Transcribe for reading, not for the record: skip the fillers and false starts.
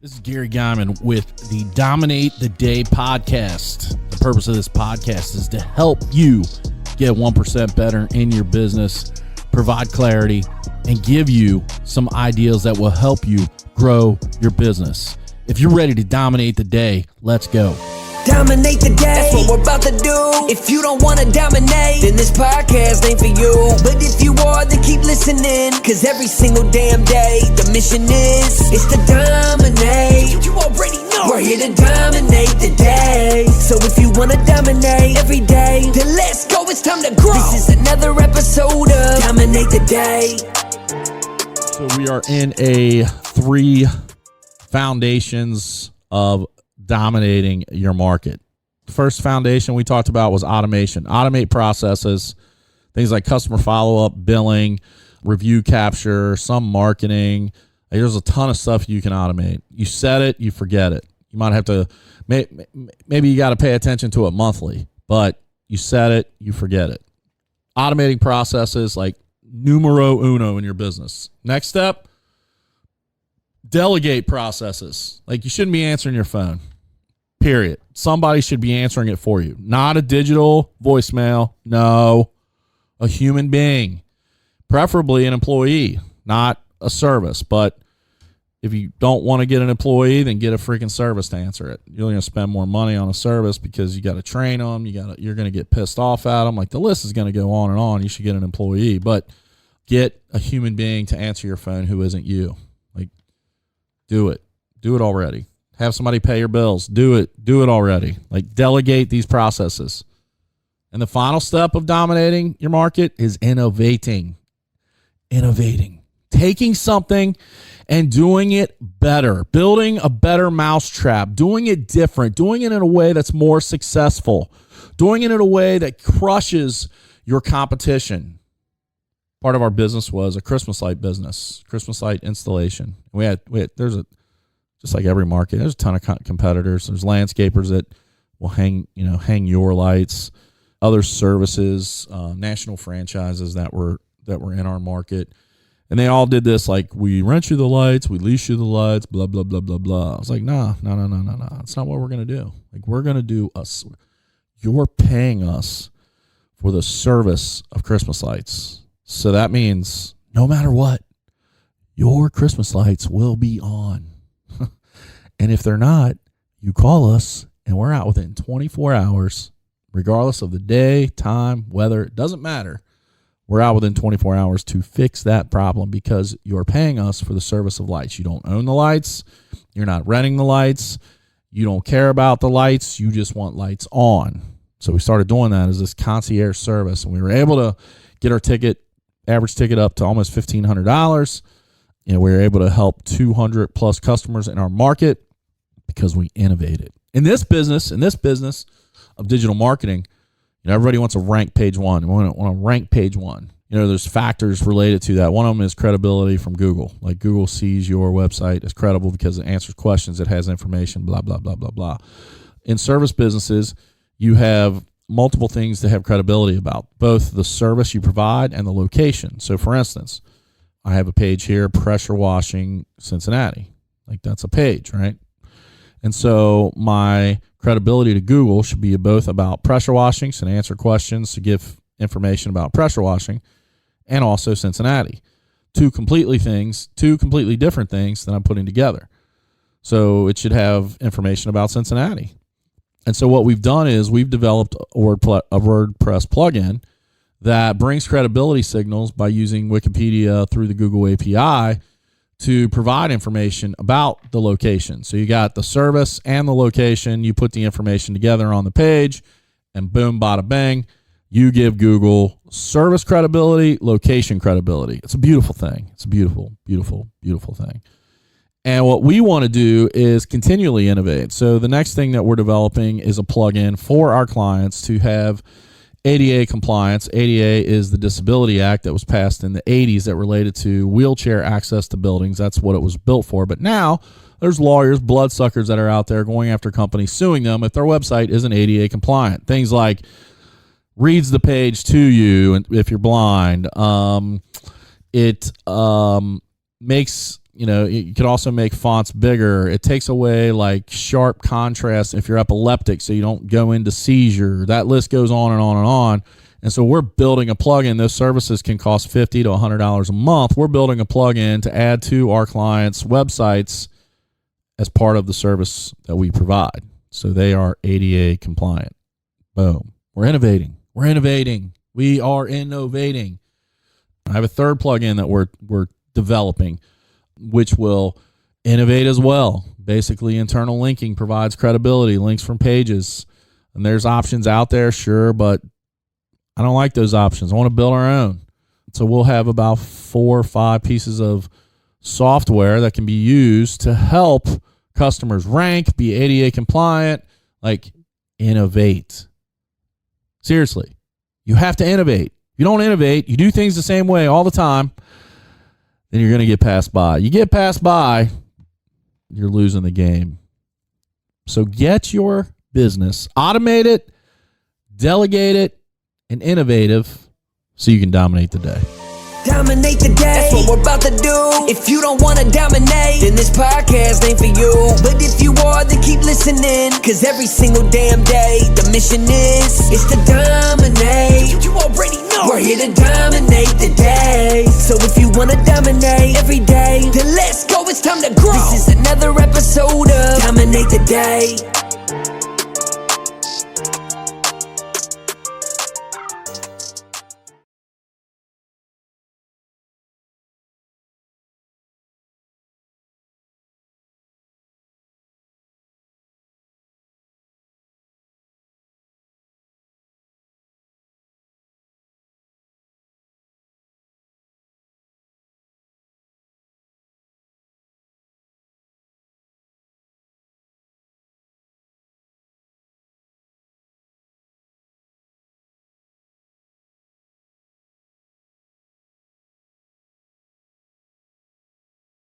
This is Gary Guyman with the Dominate the Day podcast. The purpose of this podcast is to help you get 1% better in your business, provide clarity, and give you some ideas that will help you grow your business. If you're ready to dominate the day, let's go. Dominate the day, that's what we're about to do. If you don't want to dominate, then this podcast ain't for you. But if you are, then keep listening, cause every single damn day, the mission is to dominate. You already know we're here to dominate the day. So if you want to dominate every day, then let's go, it's time to grow. This is another episode of Dominate the Day. So we are in a 3 foundations of dominating your market. The first foundation we talked about was automation. Automate processes, things like customer follow-up, billing, review capture, some marketing. There's a ton of stuff you can automate. You set it, you forget it. You might have to, maybe you got to pay attention to it monthly, but you set it, you forget it. Automating processes like numero uno in your business. Next step, delegate processes. Like you shouldn't be answering your phone. Period. Somebody should be answering it for you. Not a digital voicemail. No, a human being, preferably an employee, not a service. But if you don't want to get an employee, then get a freaking service to answer it. You're going to spend more money on a service because you got to train them. You're going to get pissed off at them. Like the list is going to go on and on. You should get an employee, but get a human being to answer your phone who isn't you. Like, do it. Do it already. Have somebody pay your bills. Do it. Do it already. Like delegate these processes. And the final step of dominating your market is innovating. Innovating. Taking something and doing it better. Building a better mousetrap. Doing it different. Doing it in a way that's more successful. Doing it in a way that crushes your competition. Part of our business was a Christmas light business. Christmas light installation. Just like every market, there's a ton of competitors. There's landscapers that will hang your lights, other services, national franchises that were in our market. And they all did this, like, we rent you the lights, we lease you the lights, blah, blah, blah, blah, blah. I was like, no. That's not what we're going to do. Like, we're going to do you're paying us for the service of Christmas lights. So that means no matter what, your Christmas lights will be on. And if they're not, you call us and we're out within 24 hours, regardless of the day, time, weather, it doesn't matter. We're out within 24 hours to fix that problem because you're paying us for the service of lights. You don't own the lights. You're not renting the lights. You don't care about the lights. You just want lights on. So we started doing that as this concierge service, and we were able to get our average ticket up to almost $1,500. We were able to help 200 plus customers in our market because we innovated. In this business of digital marketing, everybody wants to rank page one. We want to rank page one. There's factors related to that. One of them is credibility from Google. Like Google sees your website as credible because it answers questions, it has information, blah, blah, blah, blah, blah. In service businesses, you have multiple things to have credibility about, both the service you provide and the location. So for instance, I have a page here, pressure washing Cincinnati. Like that's a page, right? And so my credibility to Google should be both about pressure washing, so to answer questions, to give information about pressure washing, and also Cincinnati. Two completely different things that I'm putting together. So it should have information about Cincinnati. And so what we've done is we've developed a WordPress plugin that brings credibility signals by using Wikipedia through the Google API to provide information about the location. So you got the service and the location. You put the information together on the page, and boom, bada bang, you give Google service credibility, location credibility. It's a beautiful thing. It's a beautiful, beautiful, beautiful thing. And what we want to do is continually innovate. So the next thing that we're developing is a plugin for our clients to have ADA compliance. ADA is the Disability Act that was passed in the 80s that related to wheelchair access to buildings. That's what it was built for. But now there's lawyers, bloodsuckers that are out there going after companies, suing them if their website isn't ADA compliant. Things like reads the page to you if you're blind. It makes You could also make fonts bigger. It takes away like sharp contrast if you're epileptic, so you don't go into seizure. That list goes on and on and on. And so we're building a plugin. Those services can cost $50 to $100 a month. We're building a plugin to add to our clients' websites as part of the service that we provide. So they are ADA compliant. Boom. We're innovating. We're innovating. We are innovating. I have a third plugin that we're developing, which will innovate as well. Basically, internal linking provides credibility, links from pages. And there's options out there, sure, but I don't like those options. I want to build our own. So we'll have about 4 or 5 pieces of software that can be used to help customers rank, be ADA compliant, like innovate. Seriously, you have to innovate. If you don't innovate, you do things the same way all the time, then you're going to get passed by. You get passed by, you're losing the game. So get your business, automate it, delegate it, and innovative so you can dominate the day. Dominate the day, that's what we're about to do. If you don't wanna dominate, then this podcast ain't for you. But if you are, then keep listening, cause every single damn day, the mission is to dominate. You already know we're here to dominate the day. So if you wanna dominate every day, then let's go, it's time to grow. This is another episode of Dominate the Day.